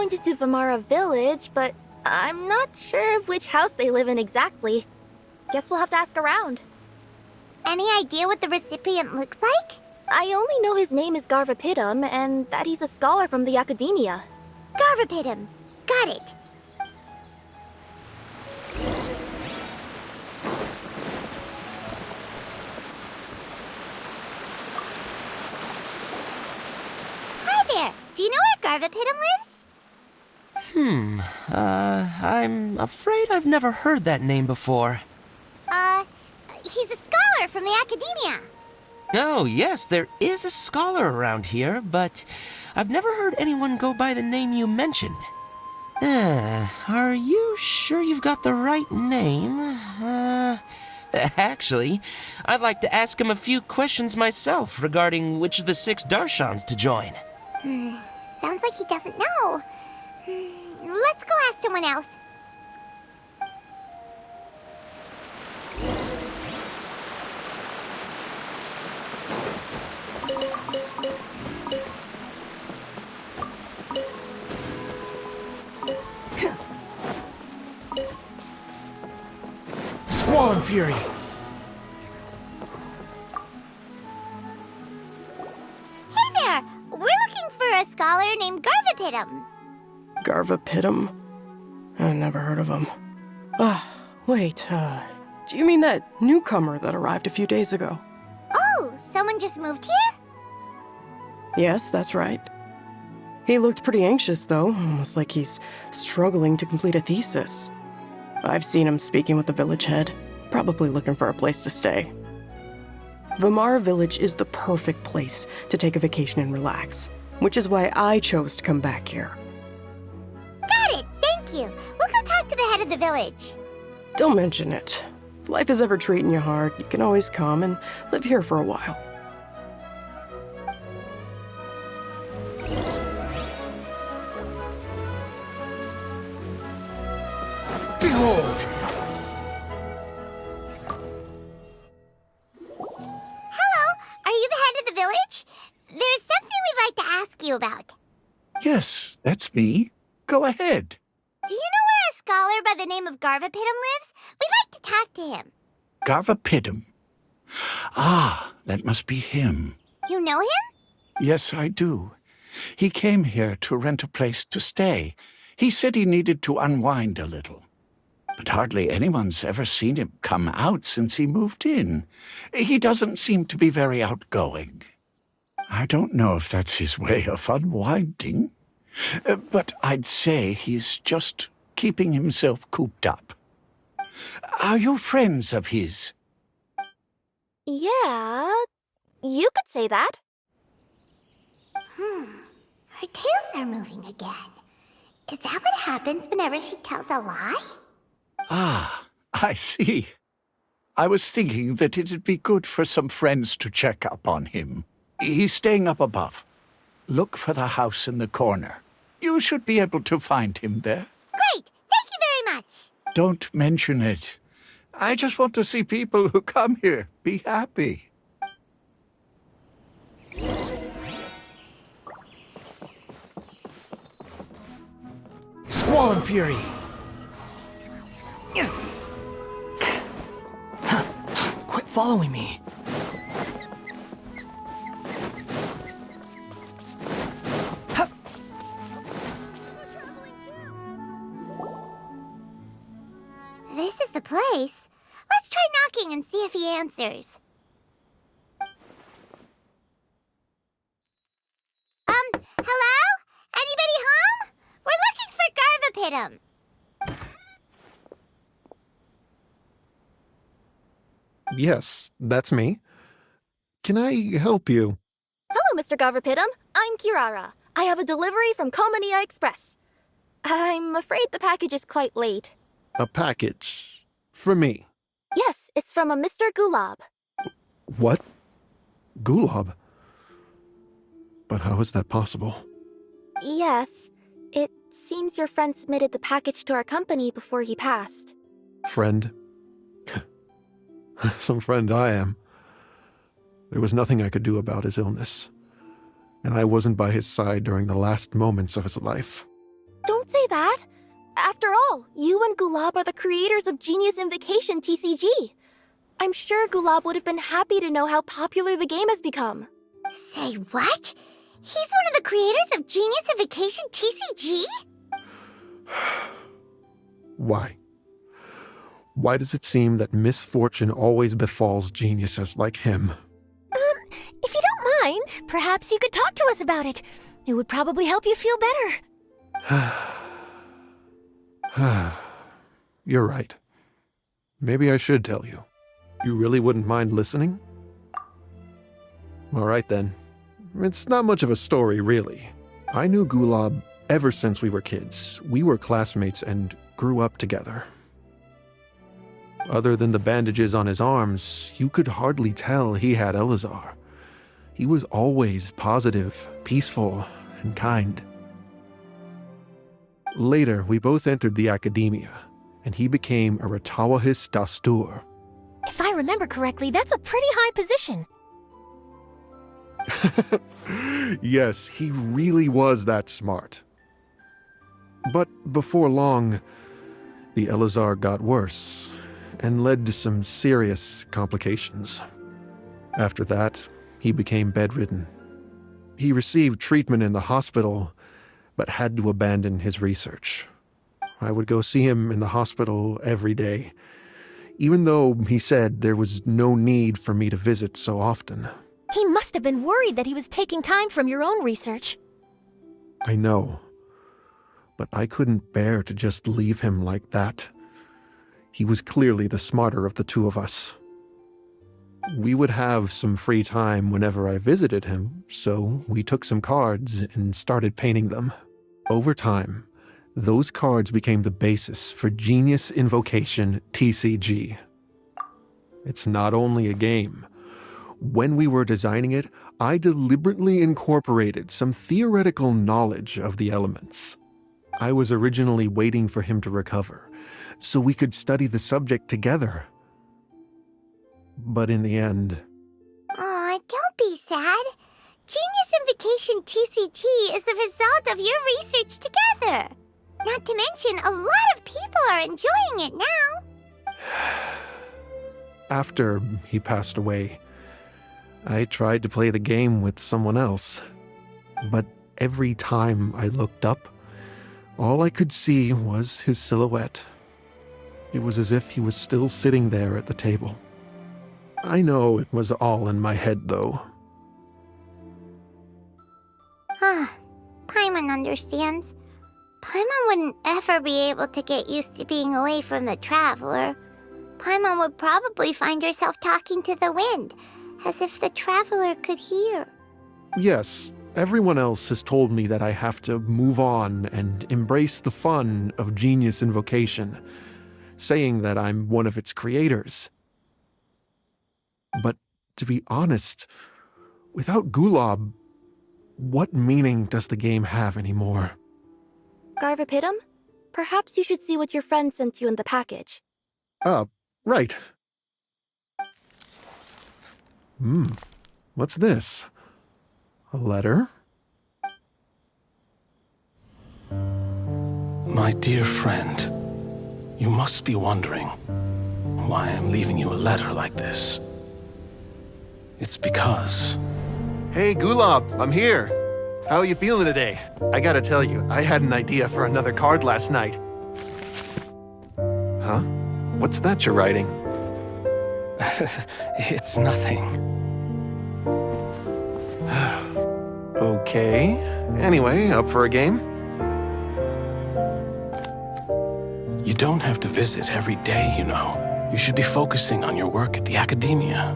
pointed to Vamara Village, but I'm not sure of which house they live in exactly. Guess we'll have to ask around. Any idea what the recipient looks like? I only know his name is Garvapitum and that he's a scholar from the Academia. Garvapitum. Got it. Hi there. Do you know where Garvapitum lives? I'm afraid I've never heard that name before. He's a scholar from the Academia. Oh, yes, there is a scholar around here, but I've never heard anyone go by the name you mentioned. Are you sure you've got the right name? Actually, I'd like to ask him a few questions myself regarding which of the 6 Darshans to join. Sounds like he doesn't know. Let's go ask someone else. Swan Fury! Hey there! We're looking for a scholar named Garvapitum. Garvapitum? I never heard of him. Wait, do you mean that newcomer that arrived a few days ago? Oh, someone just moved here? Yes, that's right. He looked pretty anxious, though, almost like he's struggling to complete a thesis. I've seen him speaking with the village head, probably looking for a place to stay. Vamara Village is the perfect place to take a vacation and relax, which is why I chose to come back here. Got it, thank you. We'll go talk to the head of the village. Don't mention it. If life is ever treating you hard, you can always come and live here for a while. Behold! Hello, are you the head of the village? There's something we'd like to ask you about. Yes, that's me. Go ahead. Do you know where a scholar by the name of Garvapitum lives? We'd like to talk to him. Garvapitum. Ah, that must be him. You know him? Yes, I do. He came here to rent a place to stay. He said he needed to unwind a little. But hardly anyone's ever seen him come out since he moved in. He doesn't seem to be very outgoing. I don't know if that's his way of unwinding, but I'd say he's just keeping himself cooped up. Are you friends of his? Yeah, you could say that. Her tails are moving again. Is that what happens whenever she tells a lie? Ah, I see. I was thinking that it'd be good for some friends to check up on him. He's staying up above. Look for the house in the corner. You should be able to find him there. Great! Thank you very much! Don't mention it. I just want to see people who come here be happy. Swan Fury! Quit following me. This is the place. Let's try knocking and see if he answers. Hello? Anybody home? We're looking for Garvapitum. Yes, that's me. Can I help you? Hello, Mr. Garvapitum. I'm Kirara. I have a delivery from Komania Express. I'm afraid the package is quite late. A package. For me. Yes, it's from a Mr. Gulab. What? Gulab? But how is that possible? Yes, it seems your friend submitted the package to our company before he passed. Friend? Some friend I am. There was nothing I could do about his illness, and I wasn't by his side during the last moments of his life. Don't say that. After all, you and Gulab are the creators of Genius Invocation TCG. I'm sure Gulab would have been happy to know how popular the game has become. Say what? He's one of the creators of Genius Invocation TCG? Why? Why does it seem that misfortune always befalls geniuses like him? If you don't mind, perhaps you could talk to us about it. It would probably help you feel better. You're right. Maybe I should tell you. You really wouldn't mind listening? All right then. It's not much of a story, really. I knew Gulab ever since we were kids. We were classmates and grew up together. Other than the bandages on his arms, you could hardly tell he had Elazar. He was always positive, peaceful, and kind. Later, we both entered the academia, and he became a Ratawahis Dastur. If I remember correctly, that's a pretty high position. Yes, he really was that smart. But before long, the Elazar got worse and led to some serious complications. After that, he became bedridden. He received treatment in the hospital, but had to abandon his research. I would go see him in the hospital every day, even though he said there was no need for me to visit so often. He must have been worried that he was taking time from your own research. I know, but I couldn't bear to just leave him like that. He was clearly the smarter of the two of us. We would have some free time whenever I visited him, so we took some cards and started painting them. Over time, those cards became the basis for Genius Invocation TCG. It's not only a game. When we were designing it, I deliberately incorporated some theoretical knowledge of the elements. I was originally waiting for him to recover, so we could study the subject together. But in the end... Aw, don't be sad. Genius Invocation TCG is the result of your research together. Not to mention, a lot of people are enjoying it now. After he passed away, I tried to play the game with someone else. But every time I looked up, all I could see was his silhouette. It was as if he was still sitting there at the table. I know it was all in my head, though. Paimon understands. Paimon wouldn't ever be able to get used to being away from the Traveler. Paimon would probably find herself talking to the wind, as if the Traveler could hear. Yes, everyone else has told me that I have to move on and embrace the fun of Genius Invocation, saying that I'm one of its creators. But to be honest, without Gulab, what meaning does the game have anymore? Garvapidum, perhaps you should see what your friend sent you in the package. Right. What's this? A letter? My dear friend, you must be wondering why I'm leaving you a letter like this. It's because... Hey, Gulab, I'm here. How are you feeling today? I gotta tell you, I had an idea for another card last night. Huh? What's that you're writing? It's nothing. Okay. Anyway, up for a game? You don't have to visit every day, you know. You should be focusing on your work at the academia.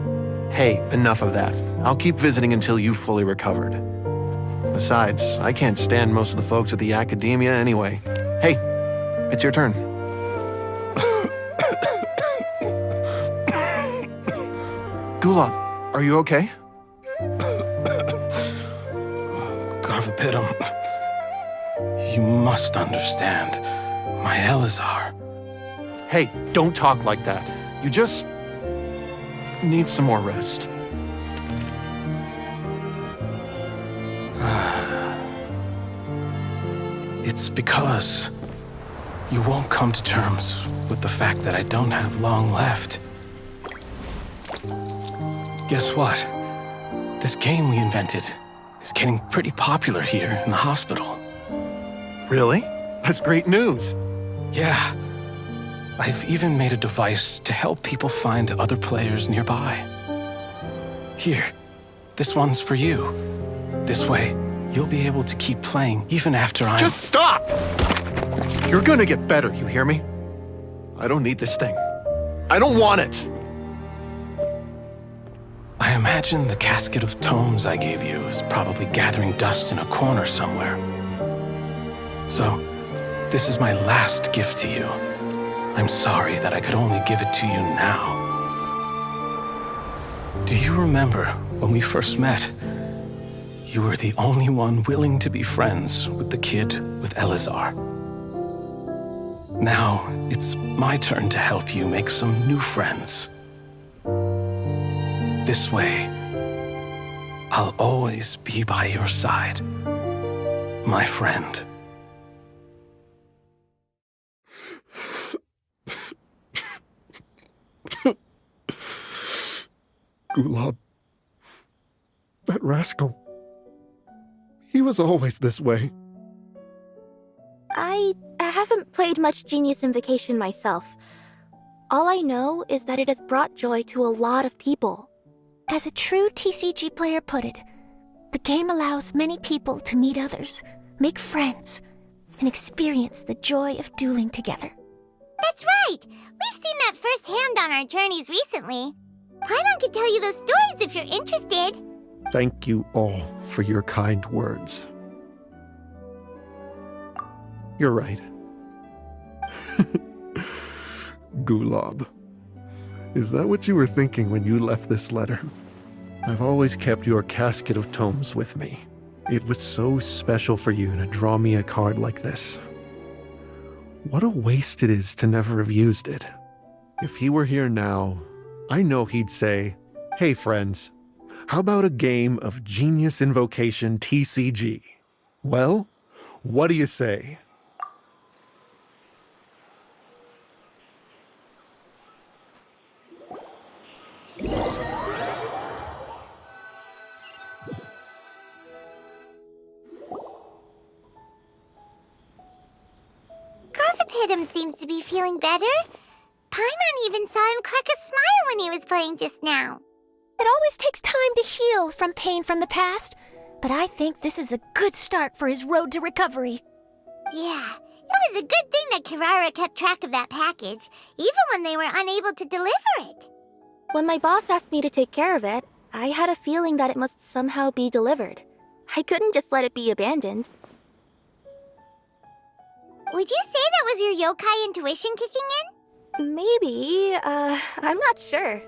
Hey, enough of that. I'll keep visiting until you've fully recovered. Besides, I can't stand most of the folks at the academia anyway. Hey, it's your turn. Gulab, are you okay? Garvapidum, you must understand. My Elazar. Hey, don't talk like that. You just need some more rest. It's because you won't come to terms with the fact that I don't have long left. Guess what? This game we invented is getting pretty popular here in the hospital. Really? That's great news. Yeah. I've even made a device to help people find other players nearby. Here, this one's for you. This way, you'll be able to keep playing even after I'm— Just stop! You're gonna get better, you hear me? I don't need this thing. I don't want it! I imagine the casket of tomes I gave you is probably gathering dust in a corner somewhere. So, this is my last gift to you. I'm sorry that I could only give it to you now. Do you remember when we first met? You were the only one willing to be friends with the kid with Elazar. Now, it's my turn to help you make some new friends. This way, I'll always be by your side, my friend. Gulab. That rascal. He was always this way. I haven't played much Genius Invocation myself. All I know is that it has brought joy to a lot of people. As a true TCG player put it, the game allows many people to meet others, make friends, and experience the joy of dueling together. That's right! We've seen that firsthand on our journeys recently. Paimon could tell you those stories if you're interested. Thank you all for your kind words. You're right. Gulab. Is that what you were thinking when you left this letter? I've always kept your casket of tomes with me. It was so special for you to draw me a card like this. What a waste it is to never have used it. If he were here now, I know he'd say, "Hey friends, how about a game of Genius Invocation TCG? Well, what do you say?" Garvapidum seems to be feeling better. Paimon even saw him crack a smile when he was playing just now. It always takes time to heal from pain from the past, but I think this is a good start for his road to recovery. Yeah, it was a good thing that Kirara kept track of that package, even when they were unable to deliver it. When my boss asked me to take care of it, I had a feeling that it must somehow be delivered. I couldn't just let it be abandoned. Would you say that was your yokai intuition kicking in? Maybe, I'm not sure.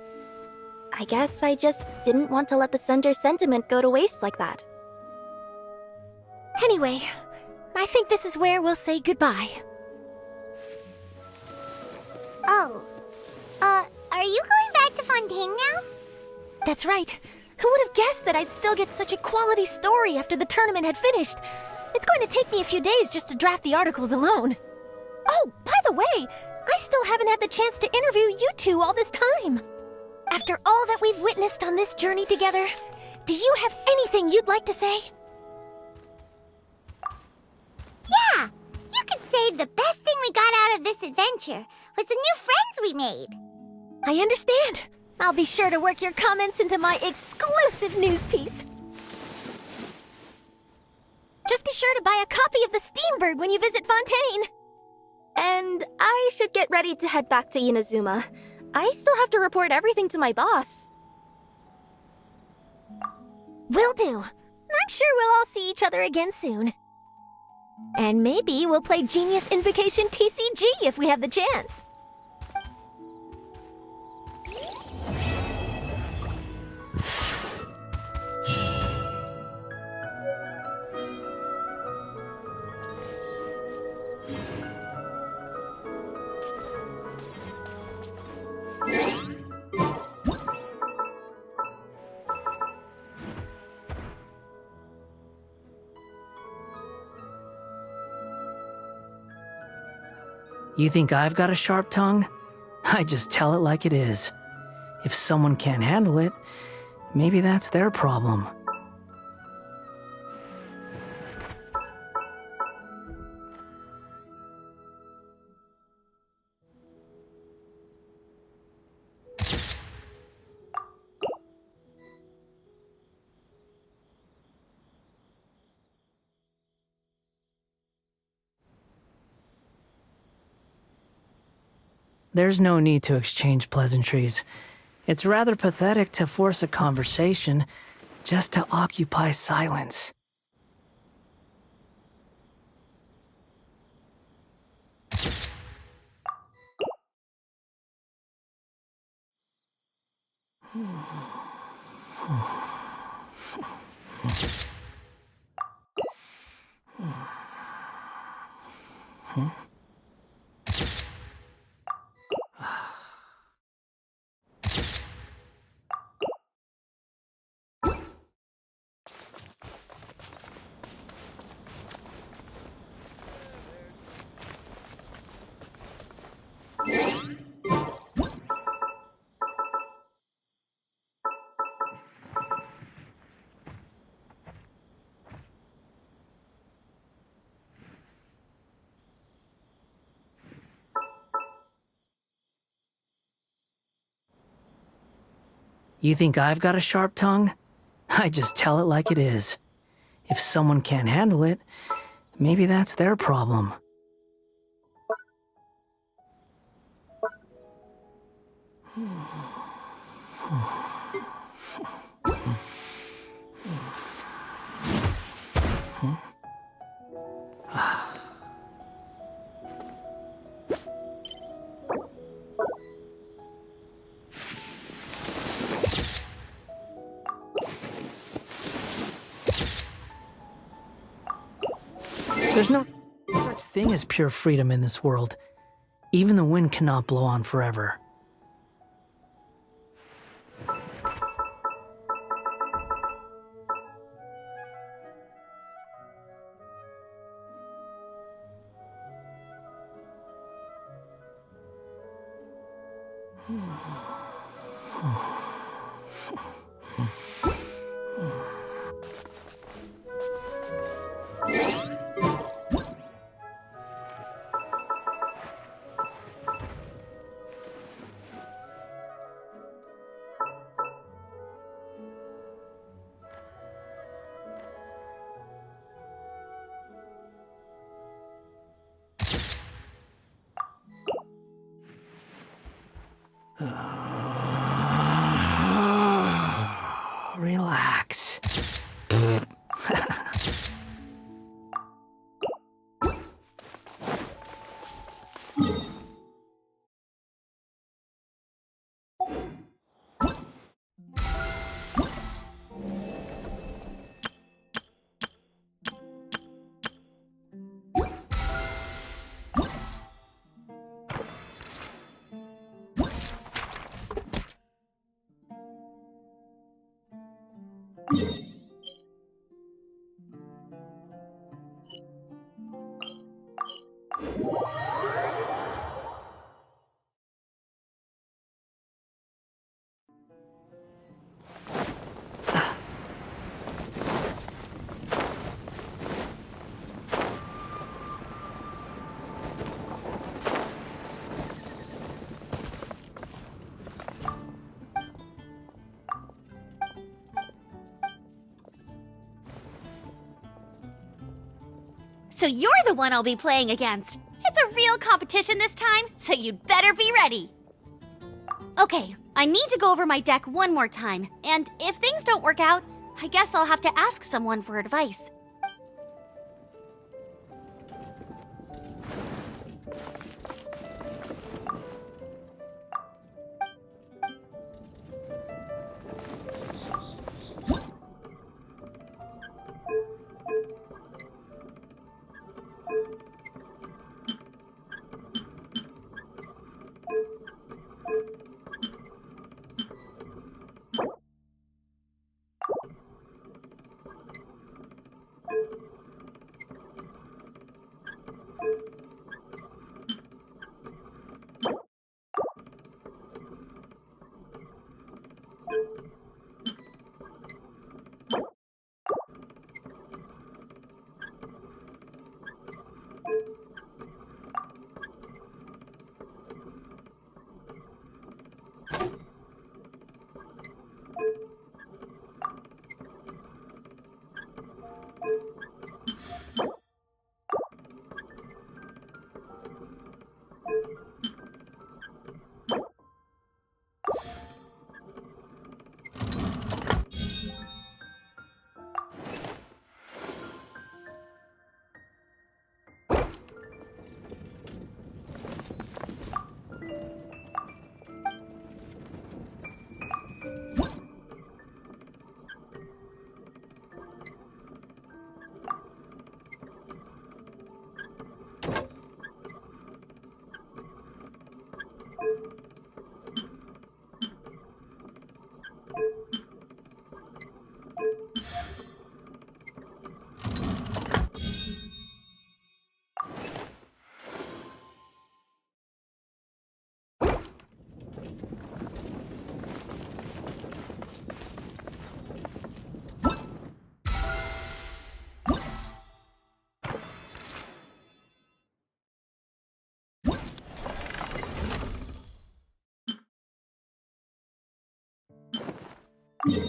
I guess I just didn't want to let the sender's sentiment go to waste like that. Anyway, I think this is where we'll say goodbye. Oh, are you going back to Fontaine now? That's right. Who would have guessed that I'd still get such a quality story after the tournament had finished? It's going to take me a few days just to draft the articles alone. Oh, by the way, I still haven't had the chance to interview you two all this time. After all that we've witnessed on this journey together, do you have anything you'd like to say? Yeah, you could say the best thing we got out of this adventure was the new friends we made. I understand. I'll be sure to work your comments into my exclusive news piece. Just be sure to buy a copy of the Steambird when you visit Fontaine. And I should get ready to head back to Inazuma. I still have to report everything to my boss. Will do. I'm sure we'll all see each other again soon. And maybe we'll play Genius Invocation TCG if we have the chance. You think I've got a sharp tongue? I just tell it like it is. If someone can't handle it, maybe that's their problem. There's no need to exchange pleasantries. It's rather pathetic to force a conversation just to occupy silence. You think I've got a sharp tongue? I just tell it like it is. If someone can't handle it, maybe that's their problem. There's no such thing as pure freedom in this world. Even the wind cannot blow on forever. Relax. So you're the one I'll be playing against. It's a real competition this time, so you'd better be ready. Okay, I need to go over my deck one more time, and if things don't work out, I guess I'll have to ask someone for advice. Too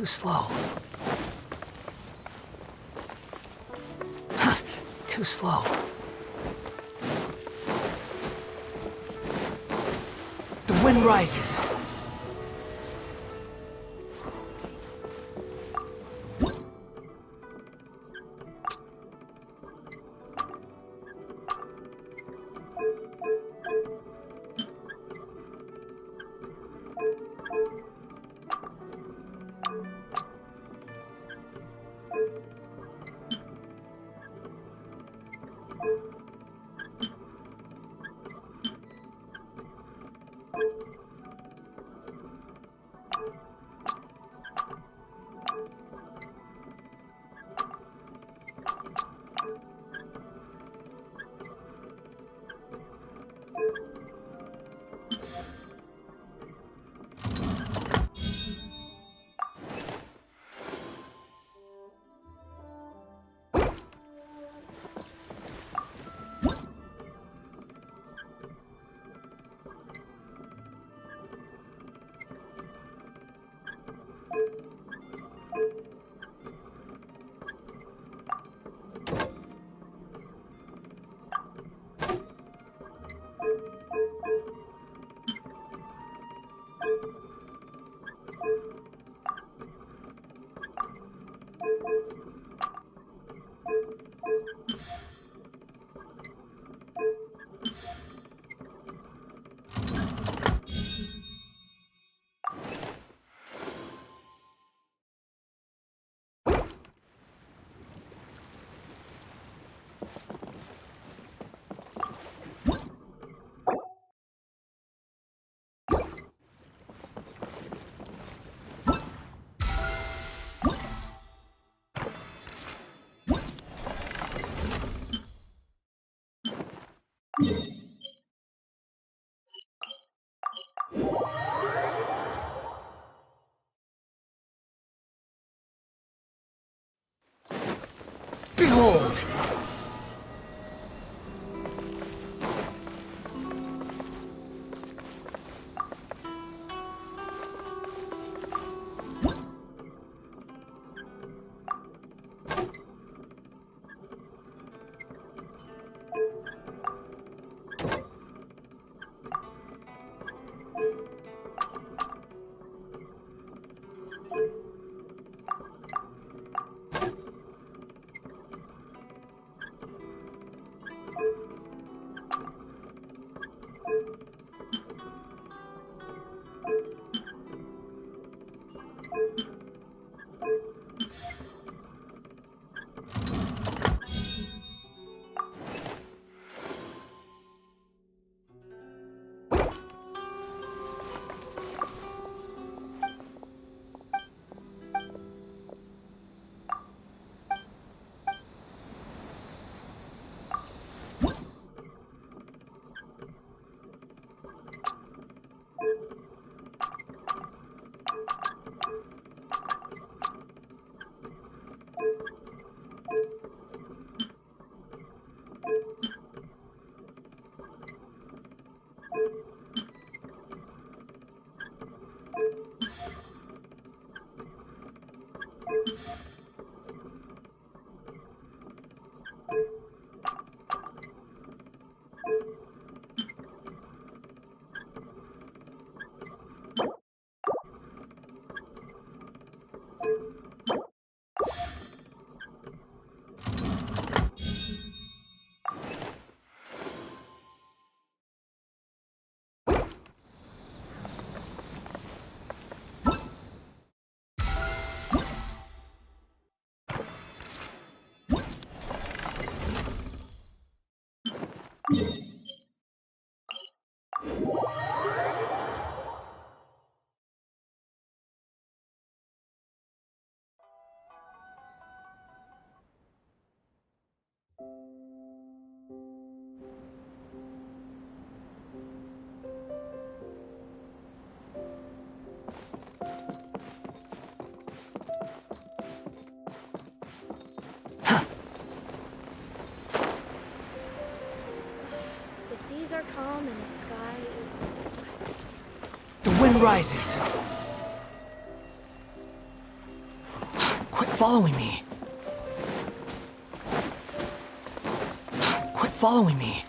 slow. Too slow. The wind rises. Behold! seas are calm and the sky is... The wind rises. Quit following me. Quit following me.